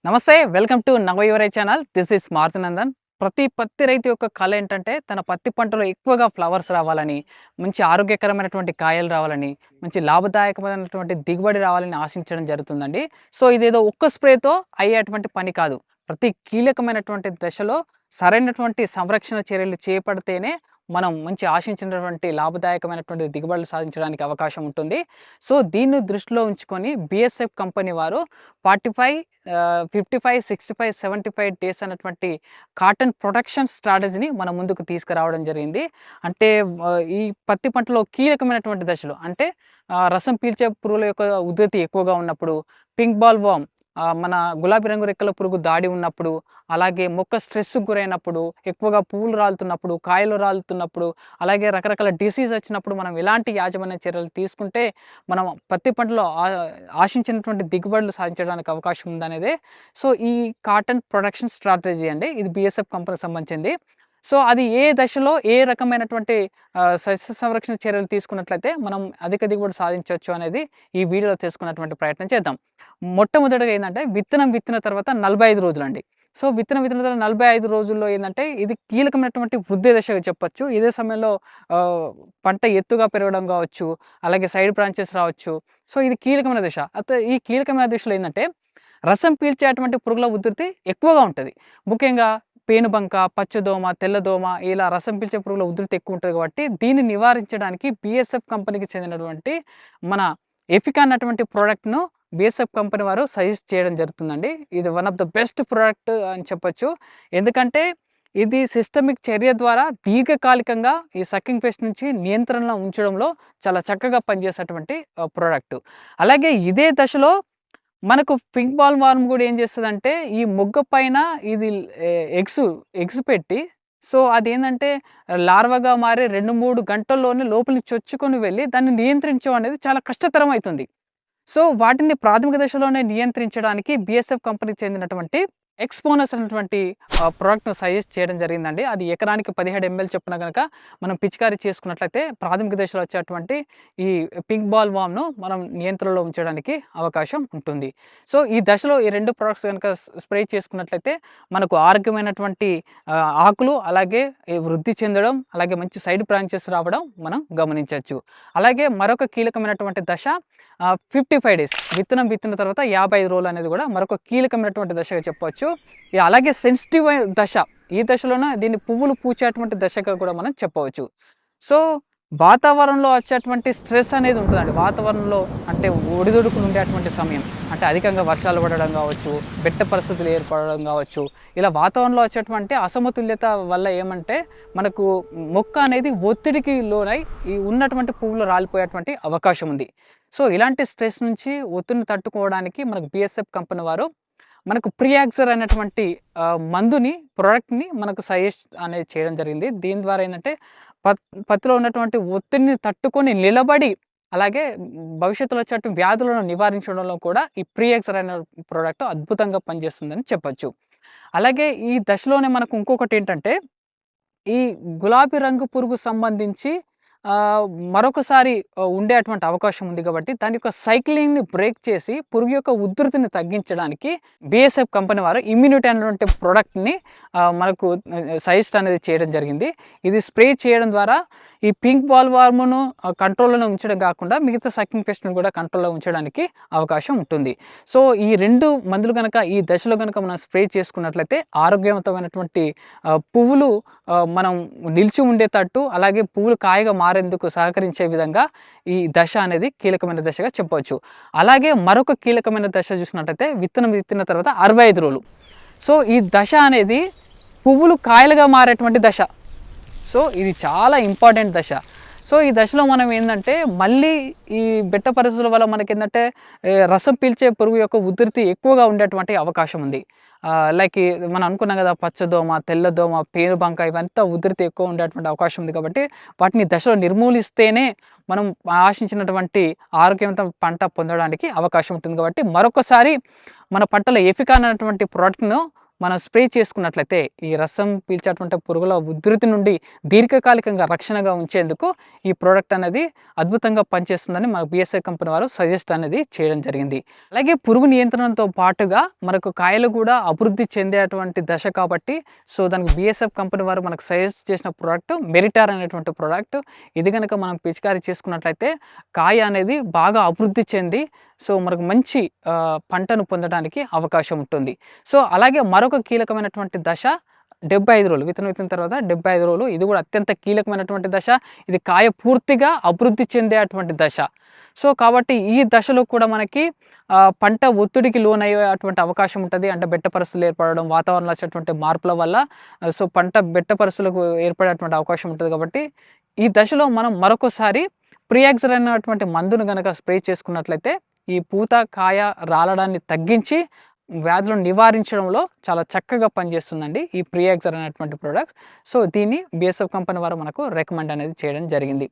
నమస్తే welcome to నవయువరై channel. This is Marutinandan. ప్రతి పత్తి రైతు యొక్క కళ ఏంటంటే తన పత్తి పంటలో ఎక్కువగా ఫ్లవర్స్ రావాలని, మంచి ఆరోగ్యకరమైనటువంటి కాయలు రావాలని, మంచి లాభదాయకమైనటువంటి దిగుబడి రావాలని ఆశించడం జరుగుతుందండి. సో ఇదేదో ఒక్క స్ప్రేతో అయ్యేటువంటి పని కాదు. ప్రతి కీలకమైనటువంటి దశలో సరైనటువంటి సంరక్షణ చర్యలు చేపడితేనే మనం మంచి ఆశించినటువంటి లాభదాయకమైనటువంటి దిగుబడులు సాధించడానికి అవకాశం ఉంటుంది. సో దీన్ని దృష్టిలో ఉంచుకొని బిఎస్ఎఫ్ కంపెనీ వారు 45 55, 65, 75 డేస్ అన్నటువంటి కాటన్ ప్రొటెక్షన్ స్ట్రాటజీని మన ముందుకు తీసుకురావడం జరిగింది. అంటే ఈ పత్తి పంటలో కీలకమైనటువంటి దశలు అంటే రసం పీల్చే పురుగుల యొక్క ఉధృతి ఎక్కువగా ఉన్నప్పుడు, పింక్ బాల్ వార్మ్ మన గులాబీ రంగు రెక్కల పురుగు దాడి ఉన్నప్పుడు, అలాగే మొక్క స్ట్రెస్‌కు గురైనప్పుడు, ఎక్కువగా పువ్వులు రాలుతున్నప్పుడు, కాయలు రాలుతున్నప్పుడు, అలాగే రకరకాల డిసీజ్ వచ్చినప్పుడు మనం ఎలాంటి యాజమాన్య చర్యలు తీసుకుంటే మనం పత్తి పంటలో ఆశించినటువంటి దిగుబడులు సాధించడానికి అవకాశం ఉందనేదే సో ఈ కాటన్ ప్రొడక్షన్ స్ట్రాటజీ అండి. ఇది బిఎస్ఎఫ్ కంపెనీకి సంబంధించింది. సో అది ఏ దశలో ఏ రకమైనటువంటి సస్య సంరక్షణ చర్యలు తీసుకున్నట్లయితే మనం అధిక దిగుబడి సాధించవచ్చు అనేది ఈ వీడియోలో తెలుసుకున్నటువంటి ప్రయత్నం చేద్దాం. మొట్టమొదటిగా ఏందంటే విత్తిన తర్వాత 45 రోజులండి. సో విత్తిన తర్వాత 45 రోజుల్లో ఏందంటే ఇది కీలకమైనటువంటి వృద్ధి దశగా చెప్పొచ్చు. ఇదే సమయంలో పంట ఎత్తుగా పెరగడం కావచ్చు, అలాగే సైడ్ బ్రాంచెస్ రావచ్చు. సో ఇది కీలకమైన దశ. అయితే ఈ కీలకమైన దశలో ఏందంటే రసం పీల్చేటువంటి పురుగుల ఉధృతి ఎక్కువగా ఉంటది. ముఖ్యంగా పేనుబంక, పచ్చదోమ, తెల్లదోమ ఇలా రసం పీల్చే పురుగుల ఉధృతి ఎక్కువ ఉంటది కాబట్టి దీన్ని నివారించడానికి బిఎస్ఎఫ్ కంపెనీకి చెందినటువంటి మన ఎఫికా అన్నటువంటి ప్రొడక్ట్‌ను బిఎస్ఎఫ్ కంపెనీ వారు సజెస్ట్ చేయడం జరుగుతుందండి. ఇది one of the best product అని చెప్పొచ్చు. ఎందుకంటే ఇది సిస్టమిక్ చర్య ద్వారా దీర్ఘకాలికంగా ఈ సక్కింగ్ పెస్ట్ నుంచి నియంత్రణలో ఉంచడంలో చాలా చక్కగా పనిచేసేటువంటి ప్రొడక్ట్. అలాగే ఇదే దశలో మనకు పింక్ బాల్ వార్మ్ కూడా ఏం చేస్తదంటే ఈ మొగ్గ పైన ఇది ఎగ్స్ పెట్టి సో అదేంటంటే లార్వాగా మారి 2, 3 గంటల్లోనే లోపలికి చొచ్చుకొని వెళ్ళి దాన్ని నియంత్రించడం అనేది చాలా కష్టతరం అయితుంది. సో వాటిని ప్రాథమిక దశలోనే నియంత్రించడానికి బిఎస్ఎఫ్ కంపెనీకి చెందినటువంటి ఎక్స్పోనస్ అనేటువంటి ప్రోడక్ట్‌ను సజెస్ట్ చేయడం జరిగిందండి. అది ఎకరానికి 17 ఎంఎల్ చొప్పున గనక మనం పిచికారీ చేసుకున్నట్లయితే ప్రాథమిక దశలో వచ్చేటువంటి ఈ పింక్ బాల్ వార్మ్‌ను మనం నియంత్రణలో ఉంచడానికి అవకాశం ఉంటుంది. సో ఈ దశలో ఈ 2 ప్రొడక్ట్స్ గనక స్ప్రే చేసుకున్నట్లయితే మనకు ఆరోగ్యమైనటువంటి ఆకులు అలాగే ఈ వృద్ధి చెందడం, అలాగే మంచి సైడ్ బ్రాంచెస్ రావడం మనం గమనించొచ్చు. అలాగే మరొక కీలకమైనటువంటి దశ 55 డేస్ విత్తిన తర్వాత 55 రోజులు అనేది కూడా మరొక కీలకమైనటువంటి దశగా చెప్పవచ్చు. అలాగే సెన్సిటివ్ దశ. ఈ దశలోనే దీన్ని పువ్వులు పూచేటువంటి దశగా కూడా మనం చెప్పవచ్చు. సో వాతావరణంలో వచ్చేటువంటి స్ట్రెస్ అనేది ఉంటుందండి. వాతావరణంలో అంటే ఒడిదుడుకులు ఉండేటువంటి సమయం అంటే అధికంగా వర్షాలు పడడం కావచ్చు, బెట్ట పరిస్థితులు ఏర్పడడం కావచ్చు, ఇలా వాతావరణంలో వచ్చేటువంటి అసమతుల్యత వల్ల ఏమంటే మనకు మొక్క అనేది ఒత్తిడికి లోనై ఈ ఉన్నటువంటి పువ్వులు రాలిపోయేటువంటి అవకాశం ఉంది. సో ఇలాంటి స్ట్రెస్ నుంచి ఒత్తిడిని తట్టుకోవడానికి మనకు బిఎస్ఎఫ్ కంపెనీ వారు మనకు ప్రియాక్సర్ అనేటువంటి మందుని ప్రొడక్ట్‌ని మనకు సజెస్ట్ అనేది చేయడం జరిగింది. దీని ద్వారా ఏందంటే పత్తిలో ఉన్నటువంటి ఒత్తిడిని తట్టుకొని నిలబడి అలాగే భవిష్యత్తులో వచ్చేటువంటి వ్యాధులను నివారించడంలో కూడా ఈ ప్రియాక్సర్ అనే ప్రొడక్ట్ అద్భుతంగా పనిచేస్తుందని చెప్పొచ్చు. అలాగే ఈ దశలోనే మనకు ఇంకొకటి ఏంటంటే ఈ గులాబీ రంగు పురుగు సంబంధించి మరొకసారి ఉండేటువంటి అవకాశం ఉంది కాబట్టి దాని యొక్క సైక్లింగ్‌ని బ్రేక్ చేసి పురుగు యొక్క ఉధృతిని తగ్గించడానికి బిఎస్ఎఫ్ కంపెనీ వారు ఇమ్యూనిటీ అనేటువంటి ప్రొడక్ట్‌ని మనకు సజెస్ట్ అనేది చేయడం జరిగింది. ఇది స్ప్రే చేయడం ద్వారా ఈ పింక్ బాల్ వార్మ్‌ను కంట్రోల్‌లోనే ఉంచడం కాకుండా మిగతా సక్కింగ్ పెస్ట్‌ని కూడా కంట్రోల్‌లో ఉంచడానికి అవకాశం ఉంటుంది. సో ఈ 2 మందులు గనక ఈ దశలో గనక మనం స్ప్రే చేసుకున్నట్లయితే ఆరోగ్యవంతమైనటువంటి పువ్వులు మనం నిలిచి ఉండేటట్టు అలాగే పువ్వులు కాయగా మారేందుకు సహకరించే విధంగా ఈ దశ అనేది కీలకమైన దశగా చెప్పవచ్చు. అలాగే మరొక కీలకమైన దశ చూసినట్లయితే విత్తిన తర్వాత 65 రోజులు. సో ఈ దశ అనేది పువ్వులు కాయలుగా మారేటువంటి దశ. సో ఇది చాలా ఇంపార్టెంట్ దశ. సో ఈ దశలో మనం ఏందంటే మళ్ళీ ఈ బెట్ట పరిస్థితుల వల్ల మనకేందంటే రసం పీల్చే పురుగు యొక్క ఉధృతి ఎక్కువగా ఉండేటువంటి అవకాశం ఉంది. లైక్ మనం అనుకున్నాం కదా పచ్చదోమ, తెల్లదోమ, పేనుబంక ఇవంతా ఉధృతి ఎక్కువ ఉండేటువంటి అవకాశం ఉంది కాబట్టి వాటిని దశలో నిర్మూలిస్తేనే మనం ఆశించినటువంటి ఆరోగ్యవంతమైన పంట పొందడానికి అవకాశం ఉంటుంది. కాబట్టి మరొకసారి మన పంటలో ఎఫికా అనేటువంటి ప్రోడక్ట్‌ను మనం స్ప్రే చేసుకున్నట్లయితే ఈ రసం పీల్చేటువంటి పురుగుల ఉధృతి నుండి దీర్ఘకాలికంగా రక్షణగా ఉంచేందుకు ఈ ప్రోడక్ట్ అనేది అద్భుతంగా పనిచేస్తుందని మన బిఎస్ఐ కంపెనీ వారు సజెస్ట్ అనేది చేయడం జరిగింది. అలాగే పురుగు నియంత్రణతో పాటుగా మనకు కాయలు కూడా అభివృద్ధి చెందేటువంటి దశ కాబట్టి సో దానికి బిఎస్ఎఫ్ కంపెనీ వారు మనకు సజెస్ట్ చేసిన ప్రోడక్ట్ మెరిటార్ అనేటువంటి ప్రోడక్ట్. ఇది కనుక మనం పిచికారీ చేసుకున్నట్లయితే కాయ అనేది బాగా అభివృద్ధి చెంది సో మనకు మంచి పంటను పొందడానికి అవకాశం ఉంటుంది. సో అలాగే మరొక కీలకమైనటువంటి దశ 75 రోజులు విత్తనం తర్వాత 75 రోజులు. ఇది కూడా అత్యంత కీలకమైనటువంటి దశ. ఇది కాయ పూర్తిగా అభివృద్ధి చెందేటువంటి దశ. సో కాబట్టి ఈ దశలో కూడా మనకి పంట ఒత్తిడికి లోనయ్యేటువంటి అవకాశం ఉంటుంది. అంటే బెట్ట పరిస్థితులు ఏర్పడడం, వాతావరణంలో వచ్చేటువంటి మార్పుల వల్ల సో పంట బెట్ట పరిస్థితులకు ఏర్పడేటువంటి అవకాశం ఉంటుంది. కాబట్టి ఈ దశలో మనం మరొకసారి ప్రియాక్సర్ అనేటువంటి మందును కనుక స్ప్రే చేసుకున్నట్లయితే ఈ పూత కాయ రాలడాన్ని తగ్గించి వ్యాధులను నివారించడంలో చాలా చక్కగా పనిచేస్తుందండి ఈ ప్రియాక్సర్ అనేటువంటి ప్రోడక్ట్స్. సో దీన్ని బిఎస్ఎఫ్ కంపెనీ వారు మనకు రికమెండ్ అనేది చేయడం జరిగింది.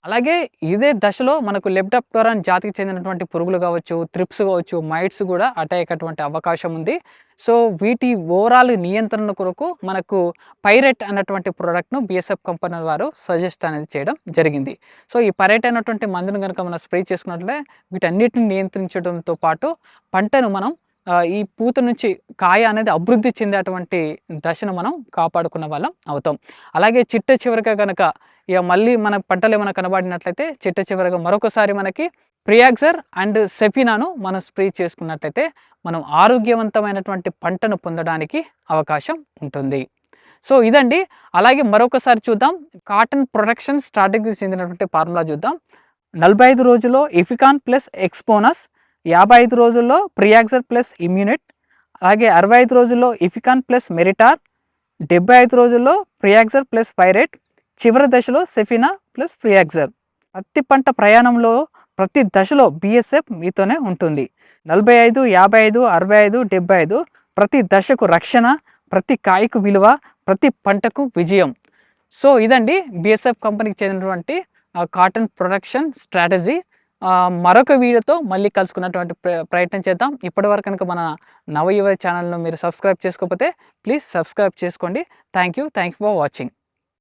అలాగే ఇదే దశలో మనకు లెప్టోస్పిరా జాతికి చెందినటువంటి పురుగులు కావచ్చు, త్రిప్స్ కావచ్చు, మైట్స్ కూడా అటాక్ అయ్యేటువంటి అవకాశం ఉంది. సో వీటి ఓవరాల్ నియంత్రణ కొరకు మనకు పైరెట్ అన్నటువంటి ప్రోడక్ట్ను బిఎస్ఎఫ్ కంపెనీ వారు సజెస్ట్ అనేది చేయడం జరిగింది. సో ఈ పైరెట్ అనేటువంటి మందును కనుక మనం స్ప్రే చేసుకున్నట్లయితే వీటన్నిటిని నియంత్రించడంతో పాటు పంటను మనం ఈ పూత నుంచి కాయ అనేది అభివృద్ధి చెందేటువంటి దశను మనం కాపాడుకున్న వాళ్ళం అవుతాం. అలాగే చిట్ట చివరిగా కనుక ఇక మళ్ళీ మన పంటలు ఏమైనా కనబడినట్లయితే చిట్ట చివరిగా మరొకసారి మనకి ప్రియాక్సర్ అండ్ సెఫినాను మనం స్ప్రే చేసుకున్నట్లయితే మనం ఆరోగ్యవంతమైనటువంటి పంటను పొందడానికి అవకాశం ఉంటుంది. సో ఇదండి. అలాగే మరొకసారి చూద్దాం కాటన్ ప్రొడక్షన్ స్ట్రాటజీకి చెందినటువంటి ఫార్ములా చూద్దాం. 45 రోజుల్లో ఎఫికాన్ ప్లస్ ఎక్స్పోనస్, 55 రోజుల్లో ప్రియాక్సర్ ప్లస్ ఇమ్యూనిట్, అలాగే 65 రోజుల్లో ఎఫికాన్ ప్లస్ మెరిటార్, 75 రోజుల్లో ప్రియాక్సర్ ప్లస్ పైరెట్, చివరి దశలో సెఫినా ప్లస్ ప్రియాక్సర్. పత్తి పంట ప్రయాణంలో ప్రతి దశలో బిఎస్ఎఫ్ మీతోనే ఉంటుంది. 45, 55, 65, 75 ప్రతి దశకు రక్షణ, ప్రతి కాయకు విలువ, ప్రతి పంటకు విజయం. సో ఇదండి బిఎస్ఎఫ్ కంపెనీకి చెందినటువంటి కాటన్ ప్రొడక్షన్ స్ట్రాటజీ. మరొక వీడియోతో మళ్ళీ కలుసుకున్నటువంటి ప్రయత్నం చేద్దాం. ఇప్పటివరకు కనుక మన నవయువ ఛానల్ను మీరు సబ్స్క్రైబ్ చేసుకోకపోతే ప్లీజ్ సబ్స్క్రైబ్ చేసుకోండి. Thank you for watching.